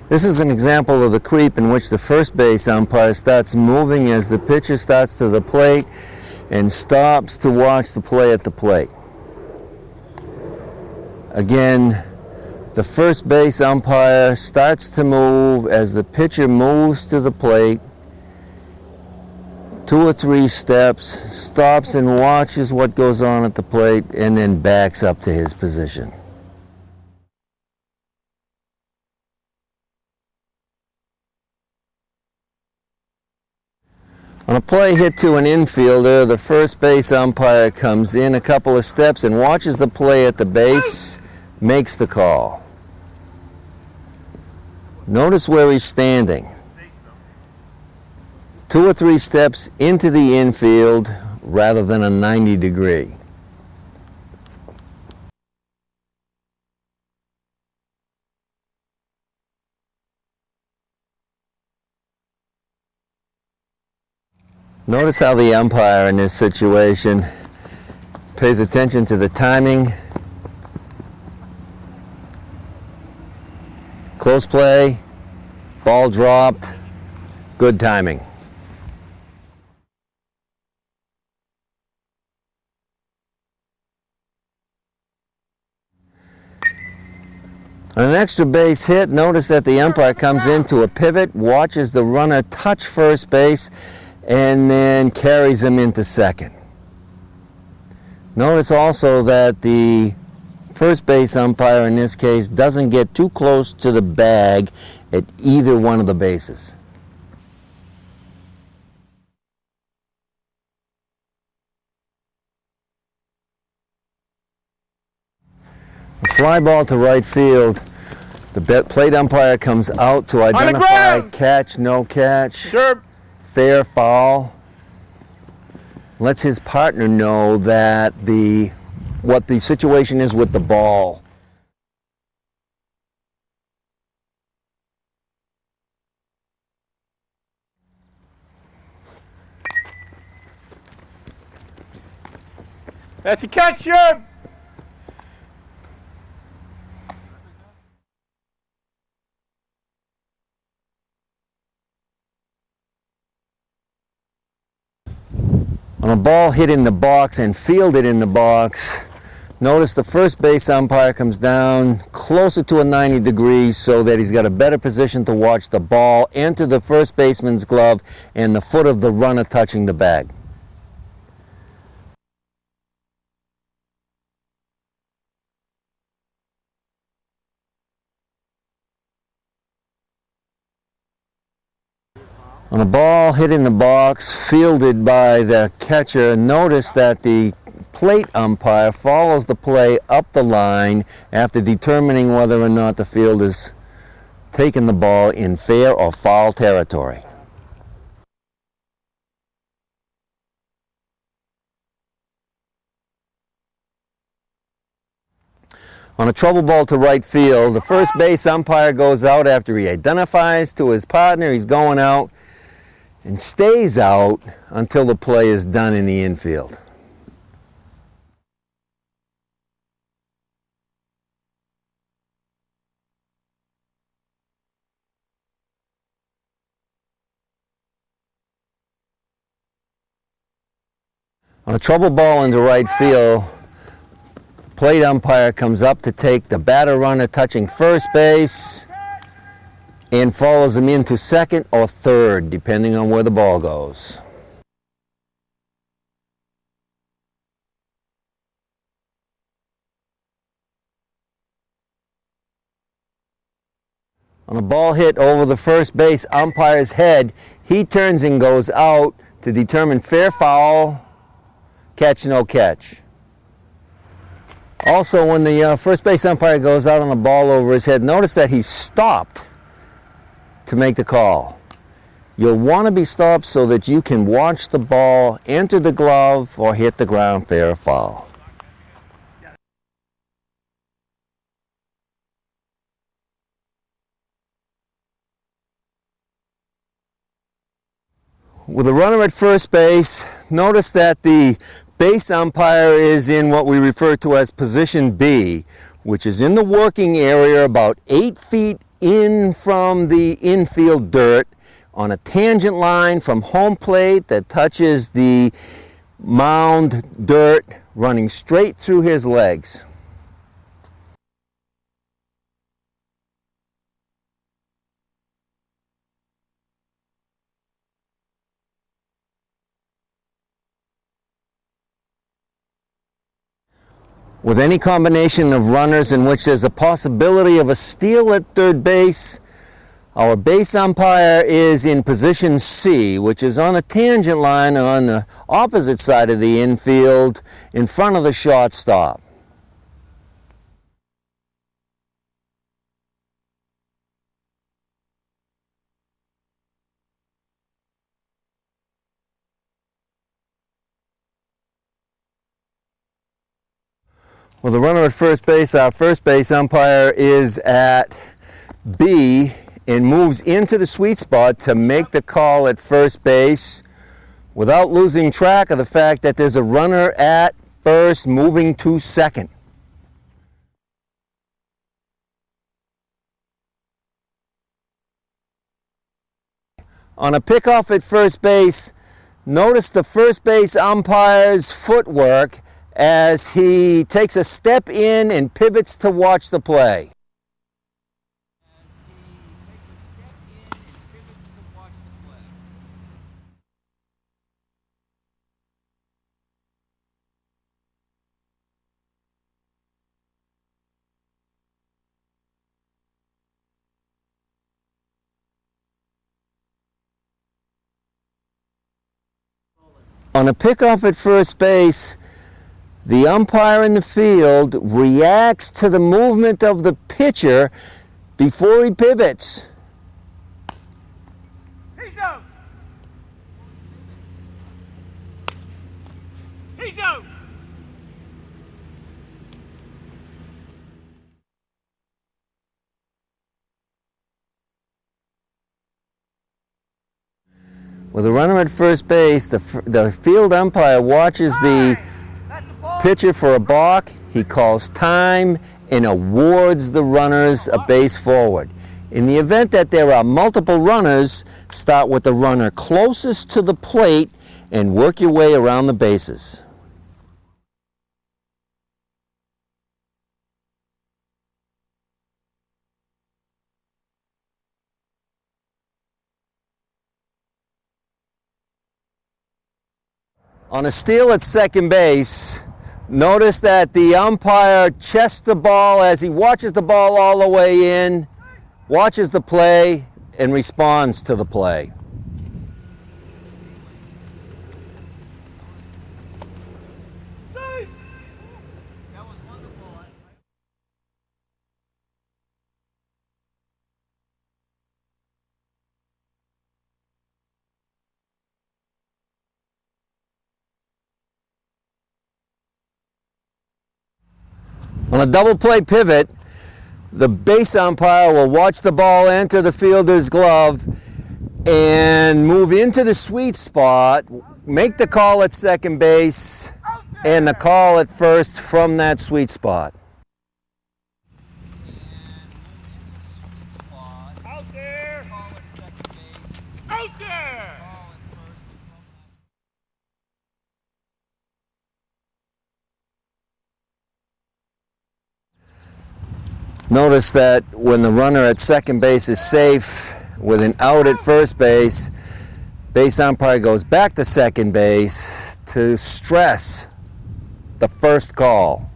This is an example of the creep in which the first base umpire starts moving as the pitcher starts to the plate and stops to watch the play at the plate. Again, the first base umpire starts to move as the pitcher moves to the plate, 2 or 3 steps, stops and watches what goes on at the plate, and then backs up to his position. On a play hit to an infielder, the first base umpire comes in a couple of steps and watches the play at the base, makes the call. Notice where he's standing. 2 or 3 steps into the infield rather than a 90-degree. Notice how the umpire in this situation pays attention to the timing. Close play, ball dropped, good timing. On an extra base hit, notice that the umpire comes into a pivot, watches the runner touch first base, and then carries him into second. Notice also that the first base umpire in this case doesn't get too close to the bag at either one of the bases. A fly ball to right field. The plate umpire comes out to identify catch, no catch, sure, fair, foul. Lets his partner know that what the situation is with the ball. That's a catch, sure. On a ball hit in the box and fielded in the box, notice the first base umpire comes down closer to a 90 degrees so that he's got a better position to watch the ball enter the first baseman's glove and the foot of the runner touching the bag. On a ball hit in the box, fielded by the catcher, notice that the plate umpire follows the play up the line after determining whether or not the fielder's taken the ball in fair or foul territory. On a trouble ball to right field, the first base umpire goes out after he identifies to his partner he's going out, and stays out until the play is done in the infield. On a trouble ball into right field, the plate umpire comes up to take the batter runner touching first base and follows him into second or third, depending on where the ball goes. On a ball hit over the first base umpire's head, he turns and goes out to determine fair, foul, catch, no catch. Also, when the first base umpire goes out on a ball over his head, notice that he's stopped to make the call. You'll want to be stopped so that you can watch the ball enter the glove or hit the ground, fair or foul. With a runner at first base, notice that the base umpire is in what we refer to as position B, which is in the working area about 8 feet in from the infield dirt on a tangent line from home plate that touches the mound dirt, running straight through his legs. With any combination of runners in which there's a possibility of a steal at third base, our base umpire is in position C, which is on a tangent line on the opposite side of the infield in front of the shortstop. Well, the runner at first base, our first base umpire, is at B and moves into the sweet spot to make the call at first base without losing track of the fact that there's a runner at first moving to second. On a pickoff at first base, notice the first base umpire's footwork as he takes a step in and pivots to watch the play. On a pickoff at first base, the umpire in the field reacts to the movement of the pitcher before he pivots. He's out! He's out! With a runner at first base, the field umpire watches the pitcher for a balk. He calls time and awards the runners a base forward. In the event that there are multiple runners, start with the runner closest to the plate and work your way around the bases. On a steal at second base, notice that the umpire chests the ball as he watches the ball all the way in, watches the play, and responds to the play. Safe! That was wonderful. On a double play pivot, the base umpire will watch the ball enter the fielder's glove and move into the sweet spot, make the call at second base, and the call at first from that sweet spot. Out there! Out there! Notice that when the runner at second base is safe with an out at first base, base umpire goes back to second base to stress the first call.